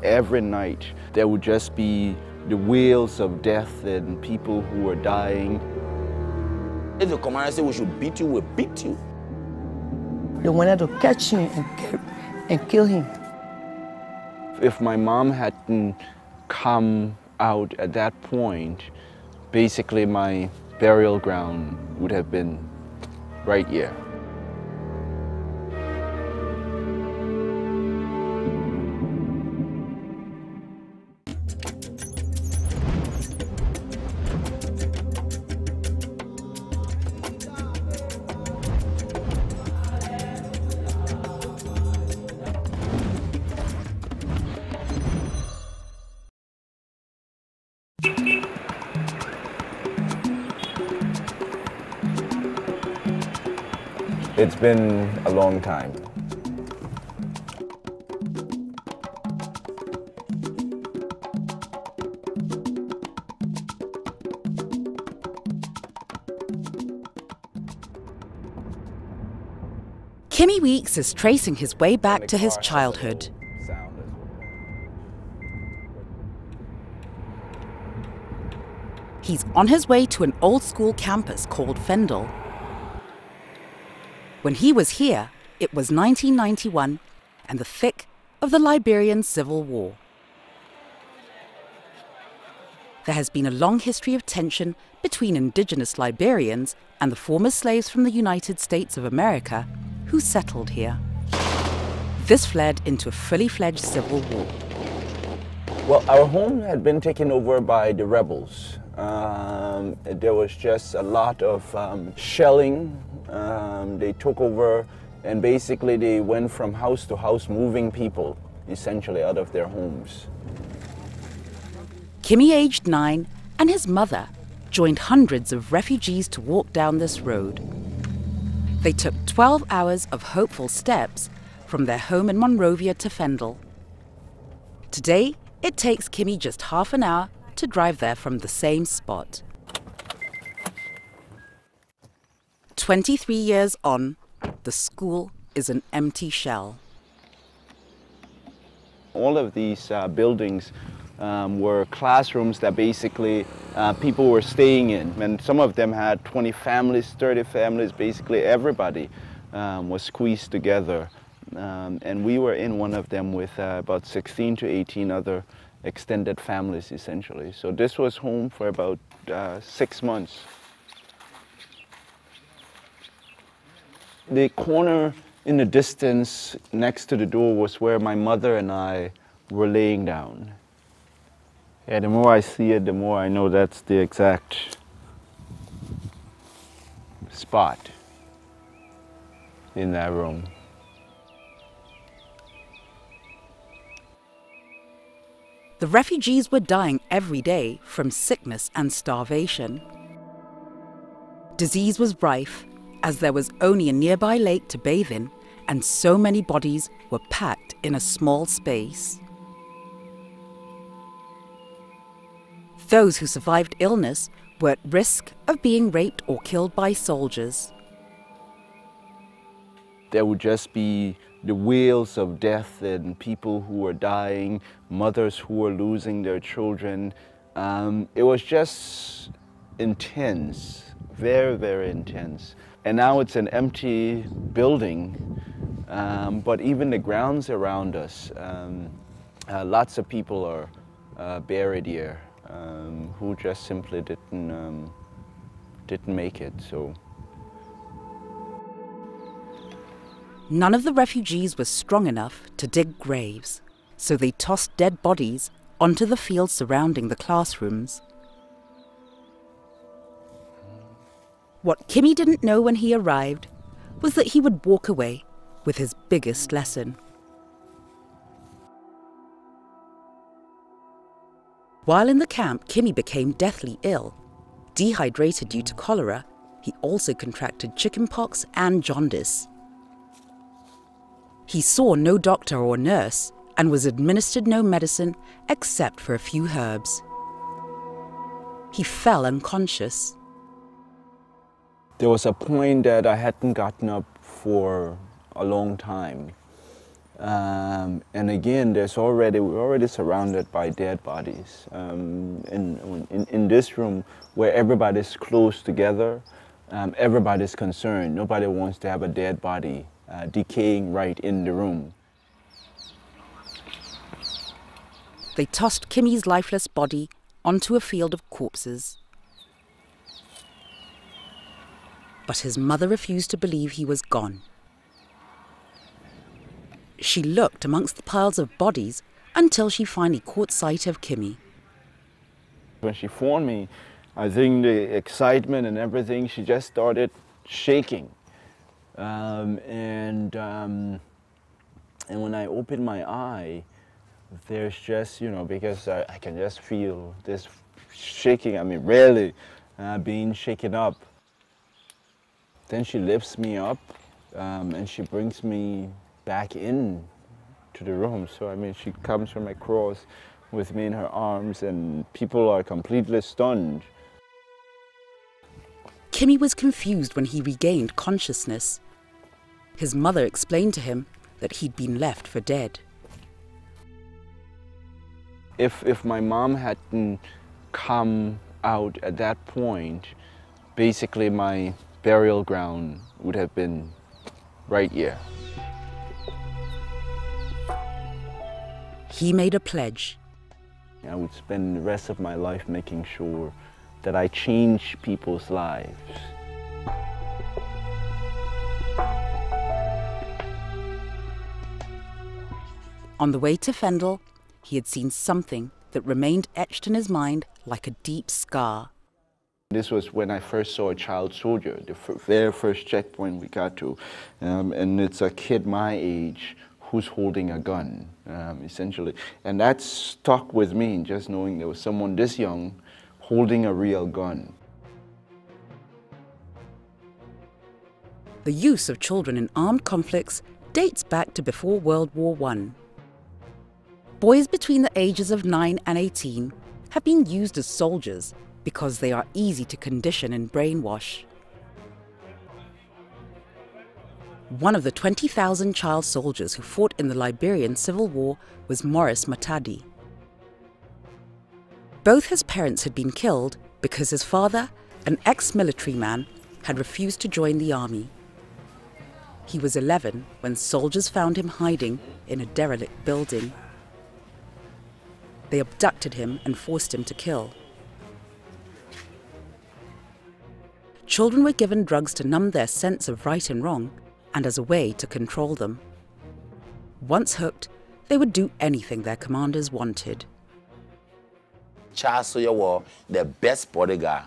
every night there would just be the wails of death and people who were dying. If the commander said we should beat you, we'll beat you. They wanted to catch him and kill him. If my mom hadn't come out at that point, basically my burial ground would have been right here. It's been a long time. Kimmie Weeks is tracing his way back to his childhood. He's on his way to an old-school campus called Fendall. When he was here, it was 1991 and the thick of the Liberian Civil War. There has been a long history of tension between indigenous Liberians and the former slaves from the United States of America who settled here. This fled into a fully fledged civil war. Well, our home had been taken over by the rebels. There was just a lot of shelling. They took over and basically they went from house to house moving people essentially out of their homes. Kimmie, aged 9, and his mother joined hundreds of refugees to walk down this road. They took 12 hours of hopeful steps from their home in Monrovia to Fendall. Today, it takes Kimmie just half an hour to drive there from the same spot. 23 years on, the school is an empty shell. All of these buildings were classrooms that basically people were staying in. And some of them had 20 families, 30 families, basically everybody was squeezed together. And we were in one of them with about 16 to 18 other extended families essentially. So this was home for about 6 months. The corner in the distance next to the door was where my mother and I were laying down. Yeah, the more I see it, the more I know that's the exact spot in that room. The refugees were dying every day from sickness and starvation. Disease was rife, as there was only a nearby lake to bathe in, and so many bodies were packed in a small space. Those who survived illness were at risk of being raped or killed by soldiers. There would just be the wails of death and people who were dying, mothers who were losing their children. It was just intense, very, very intense. And now it's an empty building, but even the grounds around us, lots of people are buried here who just simply didn't make it. So. None of the refugees was strong enough to dig graves, so they tossed dead bodies onto the fields surrounding the classrooms. What Kimmie didn't know when he arrived was that he would walk away with his biggest lesson. While in the camp, Kimmie became deathly ill. Dehydrated due to cholera, he also contracted chickenpox and jaundice. He saw no doctor or nurse and was administered no medicine except for a few herbs. He fell unconscious. There was a point that I hadn't gotten up for a long time. And again, we're already surrounded by dead bodies. In this room, where everybody's close together, everybody's concerned. Nobody wants to have a dead body decaying right in the room. They tossed Kimmie's lifeless body onto a field of corpses. But his mother refused to believe he was gone. She looked amongst the piles of bodies until she finally caught sight of Kimmie. When she found me, I think the excitement and everything, she just started shaking. And when I opened my eye, there's just, because I can just feel this shaking, really being shaken up. Then she lifts me up and she brings me back in to the room. So, she comes from across with me in her arms and people are completely stunned. Kimmie was confused when he regained consciousness. His mother explained to him that he'd been left for dead. If my mom hadn't come out at that point, basically my burial ground would have been right here. He made a pledge. I would spend the rest of my life making sure that I change people's lives. On the way to Fendall, he had seen something that remained etched in his mind like a deep scar. This was when I first saw a child soldier, the very first checkpoint we got to. And it's a kid my age who's holding a gun, essentially. And that stuck with me, just knowing there was someone this young holding a real gun. The use of children in armed conflicts dates back to before World War I. Boys between the ages of 9 and 18 have been used as soldiers because they are easy to condition and brainwash. One of the 20,000 child soldiers who fought in the Liberian Civil War was Maurice Matadi. Both his parents had been killed because his father, an ex-military man, had refused to join the army. He was 11 when soldiers found him hiding in a derelict building. They abducted him and forced him to kill. Children were given drugs to numb their sense of right and wrong and as a way to control them. Once hooked, they would do anything their commanders wanted. Child soldier was the best bodyguard.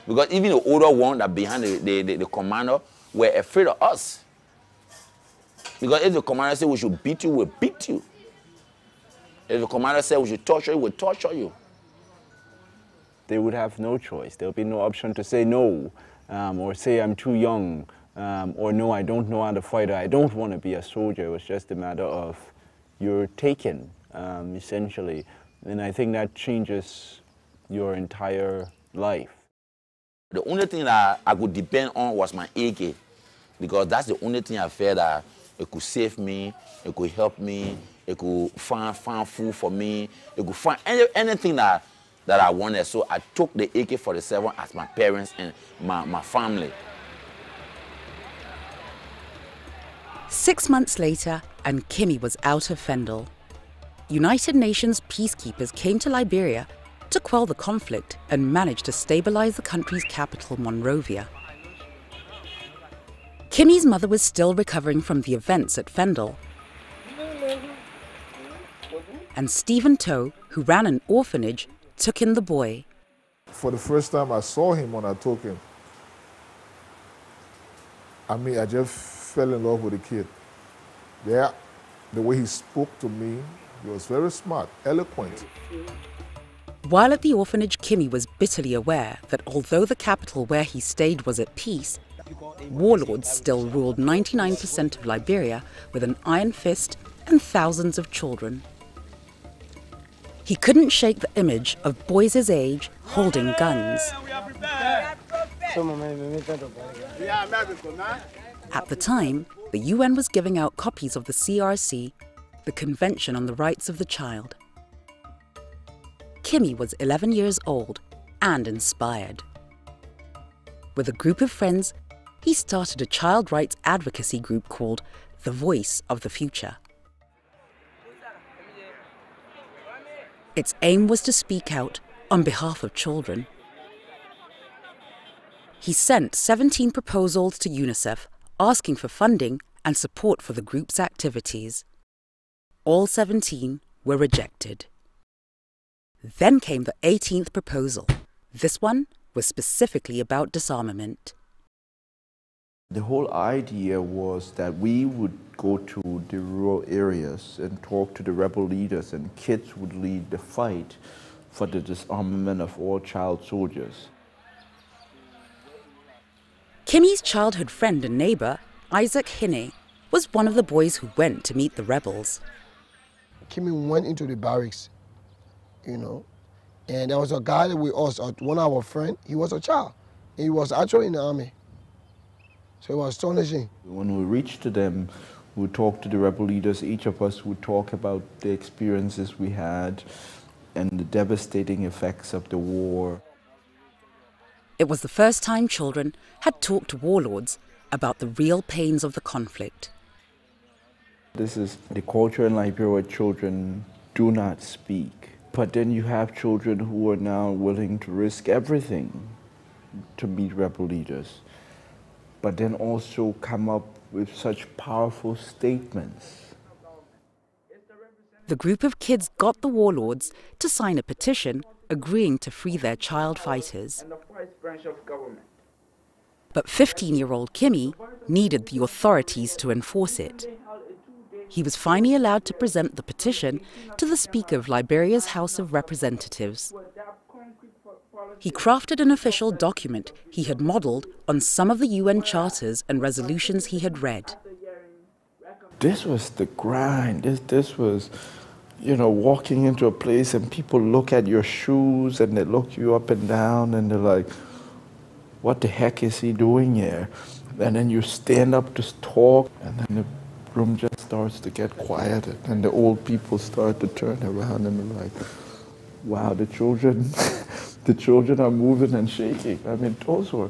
Because even the older one that behind the commander were afraid of us. Because if the commander said we should beat you, we'll beat you. If the commander said we should torture you, we'll torture you. They would have no choice. There would be no option to say no, or say I'm too young, or no, I don't know how to fight, or I don't want to be a soldier. It was just a matter of you're taken, essentially. And I think that changes your entire life. The only thing that I could depend on was my AK, because that's the only thing I felt that it could save me, it could help me, it could find food for me, it could find anything that I wanted. So I took the AK-47 as my parents and my family. 6 months later, and Kimmie was out of Fendall. United Nations peacekeepers came to Liberia to quell the conflict and managed to stabilize the country's capital, Monrovia. Kimmie's mother was still recovering from the events at Fendall. And Stephen Toe, who ran an orphanage, took in the boy. For the first time I saw him when I took him, I just fell in love with the kid. Yeah, the way he spoke to me, he was very smart, eloquent. While at the orphanage, Kimmie was bitterly aware that although the capital where he stayed was at peace, warlords still ruled 99% of Liberia with an iron fist and thousands of children. He couldn't shake the image of boys his age holding guns. At the time, the UN was giving out copies of the CRC the Convention on the Rights of the Child. Kimmie was 11 years old and inspired. With a group of friends, he started a child rights advocacy group called The Voice of the Future. Its aim was to speak out on behalf of children. He sent 17 proposals to UNICEF asking for funding and support for the group's activities. All 17 were rejected. Then came the 18th proposal. This one was specifically about disarmament. The whole idea was that we would go to the rural areas and talk to the rebel leaders, and kids would lead the fight for the disarmament of all child soldiers. Kimmie's childhood friend and neighbor, Isaac Kimmie, was one of the boys who went to meet the rebels. Kimmie went into the barracks, you know, and there was a guy with us, one of our friends, he was a child. He was actually in the army. So it was astonishing. When we reached to them, we would talk to the rebel leaders. Each of us would talk about the experiences we had and the devastating effects of the war. It was the first time children had talked to warlords about the real pains of the conflict. This is the culture in Liberia where children do not speak. But then you have children who are now willing to risk everything to meet rebel leaders, but then also come up with such powerful statements. The group of kids got the warlords to sign a petition agreeing to free their child fighters. But 15-year-old Kimmie needed the authorities to enforce it. He was finally allowed to present the petition to the Speaker of Liberia's House of Representatives. He crafted an official document he had modelled on some of the UN charters and resolutions he had read. This was the grind. This was, you know, walking into a place and people look at your shoes and they look you up and down and they're like, what the heck is he doing here? And then you stand up to talk and then the room just starts to get quieted and the old people start to turn around and they're like, wow, the children, the children are moving and shaking. I mean, those were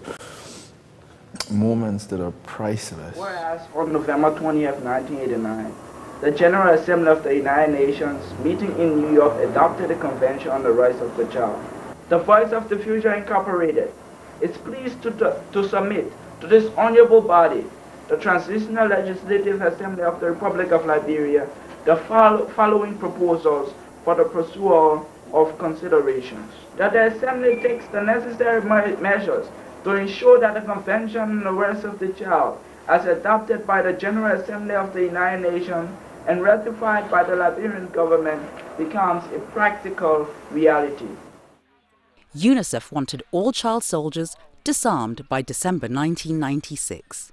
moments that are priceless. Whereas on November 20th, 1989, the General Assembly of the United Nations, meeting in New York, adopted the Convention on the Rights of the Child. The Voice of the Future Incorporated is pleased to submit to this honorable body, the Transitional Legislative Assembly of the Republic of Liberia, the following proposals for the pursuit of considerations. That the Assembly takes the necessary measures to ensure that the Convention on the Rights of the Child, as adopted by the General Assembly of the United Nations and ratified by the Liberian government, becomes a practical reality. UNICEF wanted all child soldiers disarmed by December 1996.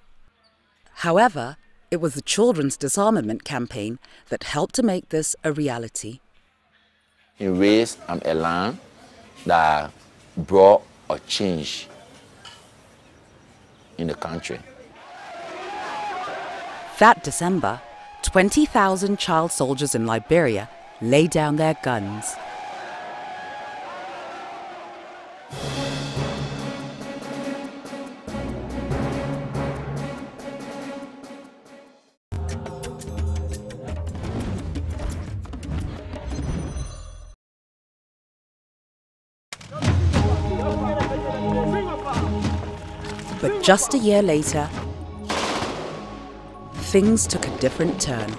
However, it was the Children's Disarmament Campaign that helped to make this a reality. He raised a line that brought a change in the country. That December, 20,000 child soldiers in Liberia laid down their guns. But just a year later, things took a different turn.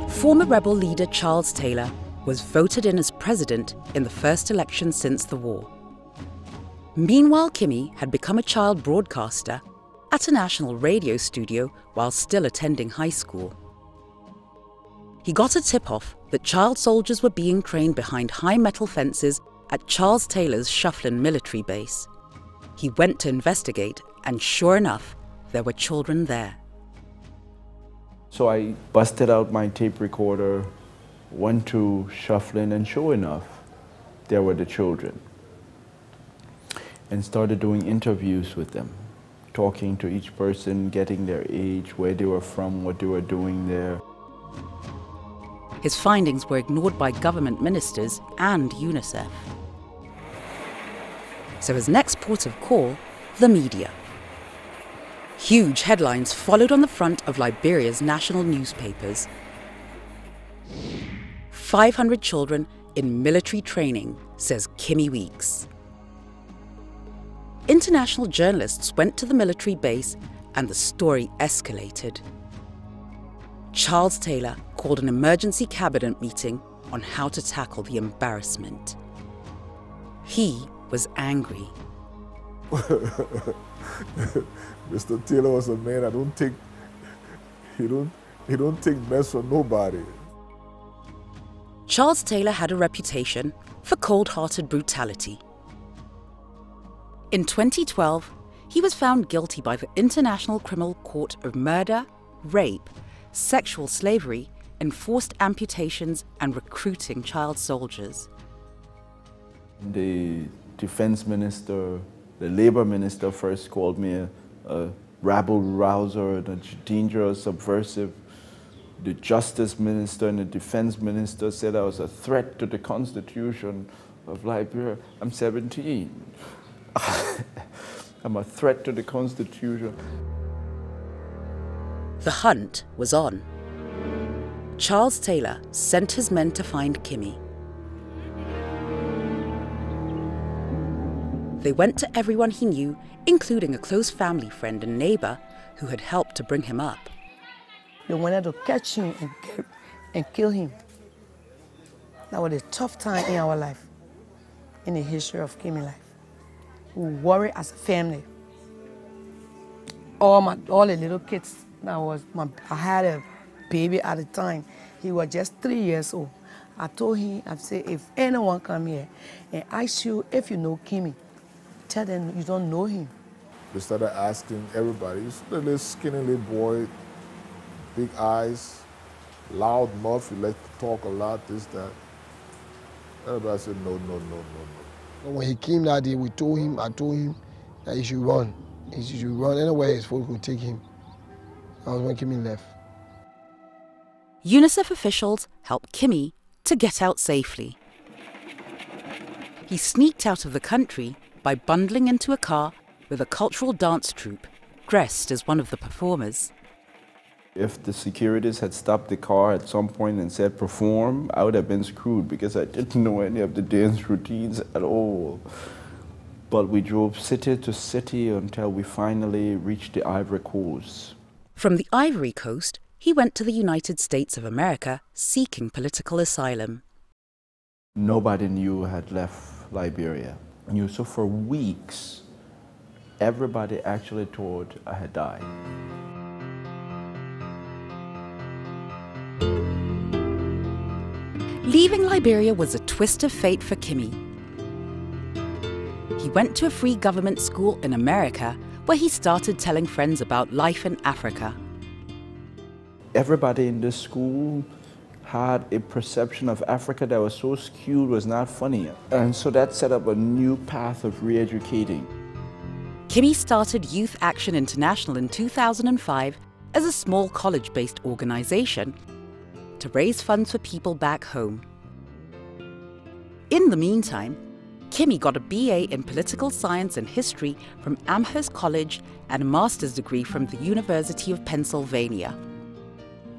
Former rebel leader Charles Taylor was voted in as president in the first election since the war. Meanwhile, Kimmie had become a child broadcaster at a national radio studio while still attending high school. He got a tip-off that child soldiers were being trained behind high metal fences at Charles Taylor's Shufflin military base. He went to investigate, and sure enough, there were children there. So I busted out my tape recorder, went to Shufflin, and sure enough, there were the children. And started doing interviews with them. talking to each person, getting their age, where they were from, what they were doing there. His findings were ignored by government ministers and UNICEF. So his next port of call, the media. Huge headlines followed on the front of Liberia's national newspapers. 500 children in military training, says Kimmie Weeks. International journalists went to the military base and the story escalated. Charles Taylor called an emergency cabinet meeting on how to tackle the embarrassment. He was angry. Mr. Taylor was a man he don't take mess from nobody. Charles Taylor had a reputation for cold-hearted brutality. In 2012, he was found guilty by the International Criminal Court of murder, rape, sexual slavery, enforced amputations, and recruiting child soldiers. The defense minister, the labor minister first called me a rabble-rouser and a dangerous subversive. The justice minister and the defense minister said I was a threat to the Constitution of Liberia. I'm 17. I'm a threat to the Constitution. The hunt was on. Charles Taylor sent his men to find Kimmie. They went to everyone he knew, including a close family friend and neighbor who had helped to bring him up. They wanted to catch him and kill him. That was a tough time in our life, in the history of Kimmie life. We worried as a family. All the little kids, I had a baby at the time. He was just 3 years old. I told him, I said, if anyone come here and ask you if you know Kimmie, tell them you don't know him. They started asking everybody, he's a little skinny little boy, big eyes, loud mouth, he likes to talk a lot, this, that. Everybody said, no, no, no, no, no. When he came that day, I told him that he should run. He should run anywhere his folks would take him. That was when Kimmie left. UNICEF officials helped Kimmie to get out safely. He sneaked out of the country by bundling into a car with a cultural dance troupe, dressed as one of the performers. If the securities had stopped the car at some point and said perform, I would have been screwed because I didn't know any of the dance routines at all. But we drove city to city until we finally reached the Ivory Coast. From the Ivory Coast, he went to the United States of America seeking political asylum. Nobody knew I had left Liberia. So for weeks, everybody actually thought I had died. Leaving Liberia was a twist of fate for Kimmie. He went to a free government school in America where he started telling friends about life in Africa. Everybody in this school had a perception of Africa that was so skewed, was not funny. And so that set up a new path of re-educating. Kimmie started Youth Action International in 2005 as a small college-based organization to raise funds for people back home. In the meantime, Kimmie got a BA in Political Science and History from Amherst College and a master's degree from the University of Pennsylvania.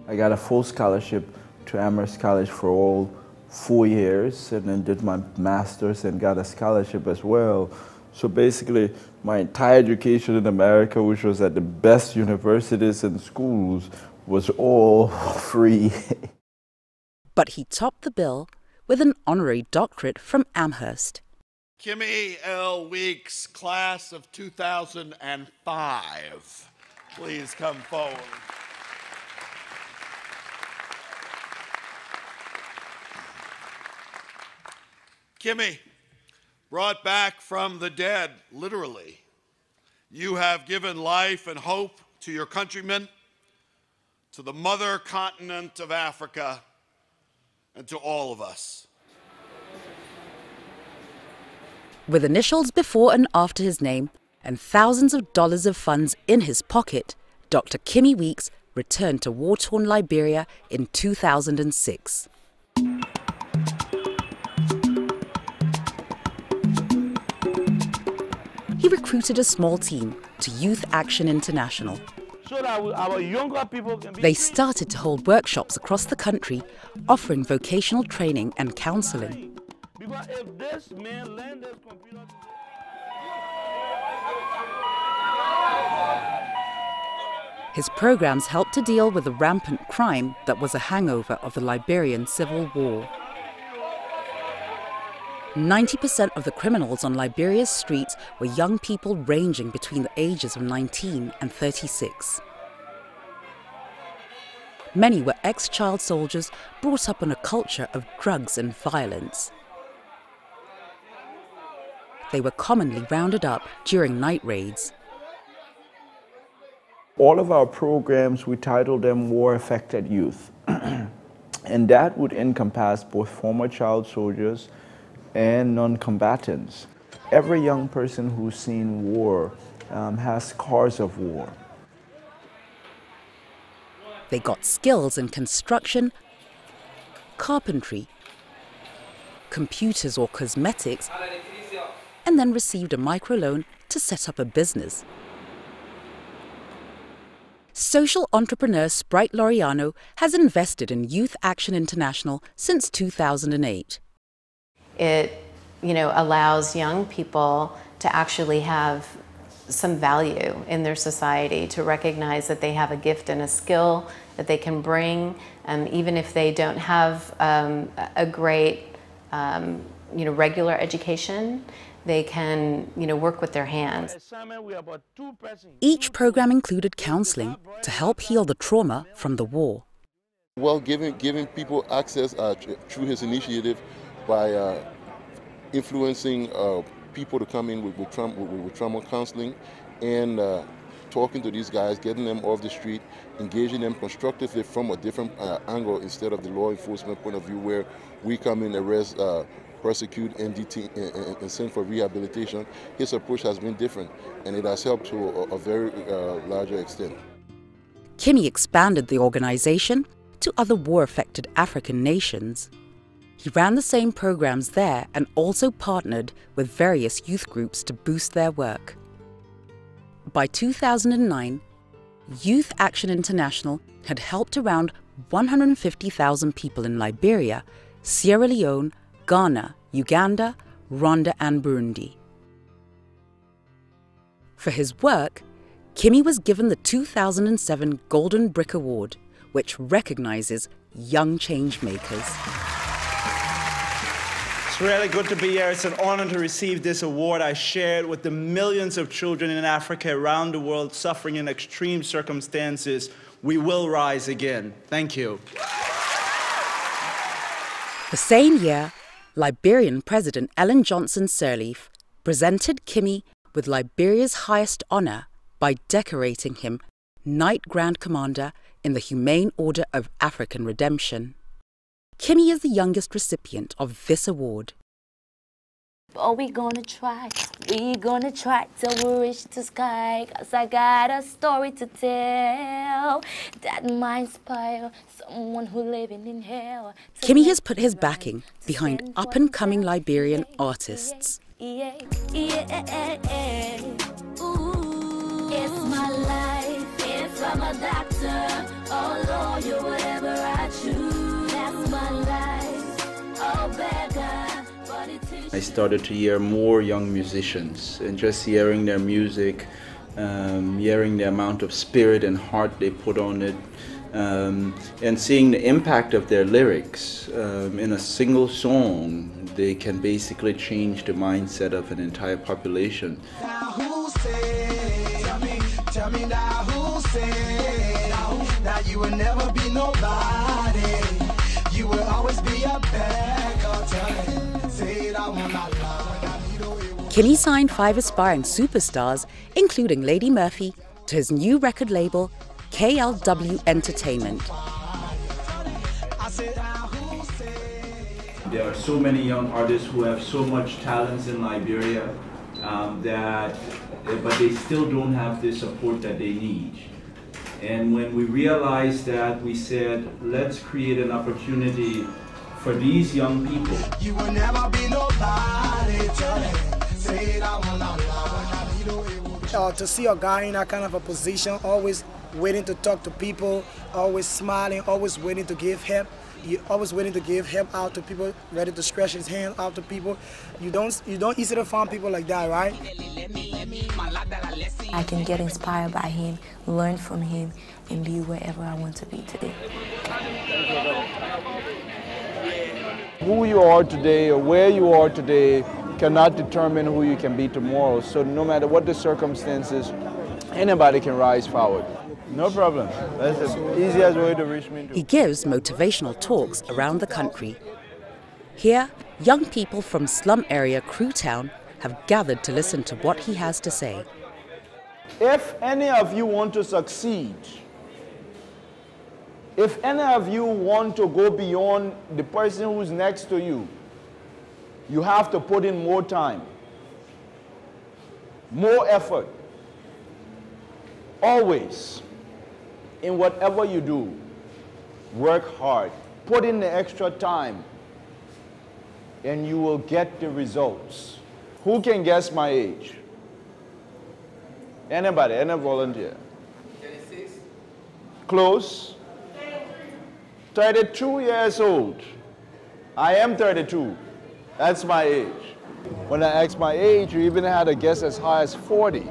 I got a full scholarship to Amherst College for all 4 years and then did my master's and got a scholarship as well. So basically, my entire education in America, which was at the best universities and schools, was all free. But he topped the bill with an honorary doctorate from Amherst. Kimmie L. Weeks, class of 2005. Please come forward. Kimmie, brought back from the dead, literally, you have given life and hope to your countrymen, to the mother continent of Africa, and to all of us. With initials before and after his name, and thousands of dollars of funds in his pocket, Dr. Kimmie Weeks returned to war-torn Liberia in 2006. He recruited a small team to Youth Action International. So that our younger people can be... They started to hold workshops across the country, offering vocational training and counseling. Because if this man learned this computer... His programs helped to deal with the rampant crime that was a hangover of the Liberian Civil War. 90% of the criminals on Liberia's streets were young people ranging between the ages of 19 and 36. Many were ex-child soldiers brought up in a culture of drugs and violence. They were commonly rounded up during night raids. All of our programs, we titled them War-Affected Youth. And that would encompass both former child soldiers and non-combatants. Every young person who's seen war has scars of war. They got skills in construction, carpentry, computers or cosmetics, and then received a microloan to set up a business. Social entrepreneur Sprite Laureano has invested in Youth Action International since 2008. It, allows young people to actually have some value in their society, to recognize that they have a gift and a skill that they can bring, even if they don't have a great, regular education. They can, work with their hands. Each program included counseling to help heal the trauma from the war. Well, giving people access through his initiative by influencing people to come in with trauma counseling and talking to these guys, getting them off the street, engaging them constructively from a different angle instead of the law enforcement point of view where we come in, arrest, prosecute, and detain, and send for rehabilitation. His approach has been different, and it has helped to a very larger extent. Kimmie expanded the organization to other war-affected African nations. He ran the same programs there and also partnered with various youth groups to boost their work. By 2009, Youth Action International had helped around 150,000 people in Liberia, Sierra Leone, Ghana, Uganda, Rwanda, and Burundi. For his work, Kimmie was given the 2007 Golden Brick Award, which recognizes young change makers. It's really good to be here. It's an honor to receive this award. I share it with the millions of children in Africa around the world suffering in extreme circumstances. We will rise again. Thank you. The same year, Liberian President Ellen Johnson Sirleaf presented Kimmie with Liberia's highest honor by decorating him Knight Grand Commander in the Humane Order of African Redemption. Kimmie is the youngest recipient of this award. Oh, we gonna try to reach the sky, 'cause I got a story to tell that might inspire someone who living in hell. Kimmie has put his backing behind up-and-coming Liberian artists. Yeah. Ooh, it's my life, it's from a doctor, oh Lord, you're whatever I choose. That's my life, oh beggar. I started to hear more young musicians, and just hearing their music, hearing the amount of spirit and heart they put on it, and seeing the impact of their lyrics. In a single song, they can basically change the mindset of an entire population. Now who said, tell me now who said, that you will never be nobody, you will always be a beggar. Tell me. Kimmie signed 5 aspiring superstars, including Lady Murphy, to his new record label, KLW Entertainment. There are so many young artists who have so much talent in Liberia, but they still don't have the support that they need. And when we realized that, we said, let's create an opportunity for these young people. You will never be nobody, say it out loud. To see a guy in that kind of a position, always waiting to talk to people, always smiling, always waiting to give help. You're always waiting to give help out to people, ready to stretch his hand out to people. You don't easily find people like that, right? I can get inspired by him, learn from him, and be wherever I want to be today. Who you are today or where you are today cannot determine who you can be tomorrow. So no matter what the circumstances, anybody can rise forward. No problem. That's the easiest way to reach me. He gives motivational talks around the country. Here, young people from slum area Crewtown have gathered to listen to what he has to say. If any of you want to succeed, if any of you want to go beyond the person who's next to you, you have to put in more time, more effort. Always, in whatever you do, work hard. Put in the extra time, and you will get the results. Who can guess my age? Anybody, any volunteer? 36. Close. 32 years old. I am 32. That's my age. When I asked my age, you even had a guess as high as 40.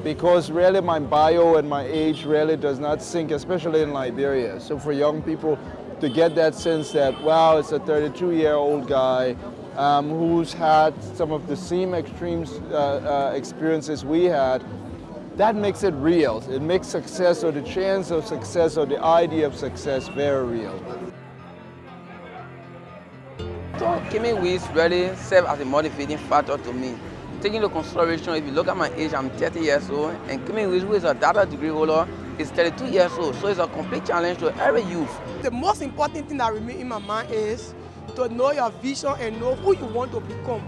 Because really my bio and my age really does not sync, especially in Liberia. So for young people to get that sense that, wow, it's a 32-year-old guy who's had some of the same extreme experiences we had, that makes it real. It makes success or the chance of success or the idea of success very real. So Kimmie really served as a motivating factor to me. Taking into consideration, if you look at my age, I'm 30 years old, and Kimmie, who is a data degree holder, is 32 years old. So it's a complete challenge to every youth. The most important thing that remains in my mind is to know your vision and know who you want to become.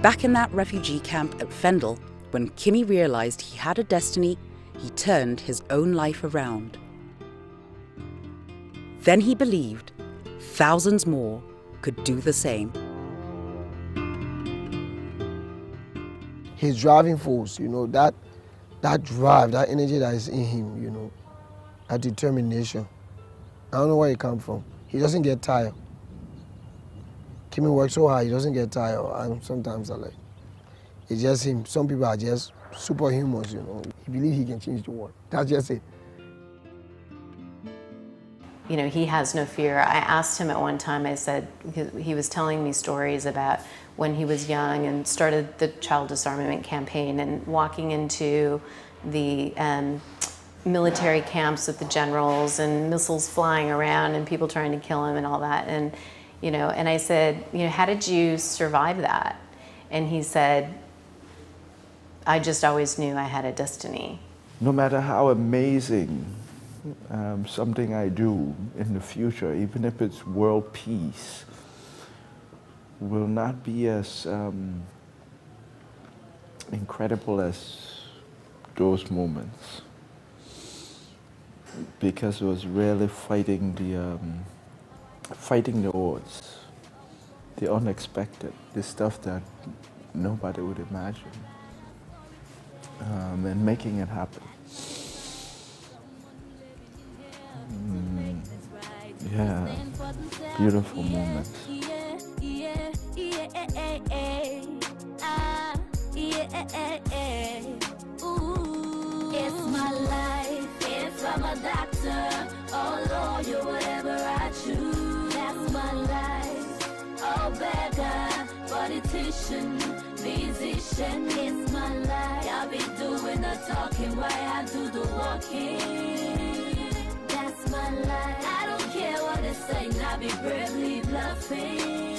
Back in that refugee camp at Fendall, when Kimmie realized he had a destiny, he turned his own life around. Then he believed thousands more could do the same. His driving force, you know, that drive, that energy that is in him, you know, that determination. I don't know where it comes from. He doesn't get tired. Kimmie works so hard, he doesn't get tired. And sometimes I like, it's just him. Some people are just superhumans, you know. He believes he can change the world. That's just it. You know, he has no fear. I asked him at one time, I said, because he was telling me stories about when he was young and started the child disarmament campaign and walking into the military camps with the generals and missiles flying around and people trying to kill him and all that. And, you know, and I said, you know, how did you survive that? And he said, I just always knew I had a destiny. No matter how amazing something I do in the future, even if it's world peace, will not be as incredible as those moments. Because it was really fighting the odds, the unexpected, the stuff that nobody would imagine, and making it happen. Yeah, beautiful moments. It's my life, if I'm a doctor, or lawyer, whatever I choose. That's my life, oh beggar, politician, musician. It's my life, I'll be doing the talking while I do the walking. That's my life, I don't care what they say, I'll be bravely bluffing.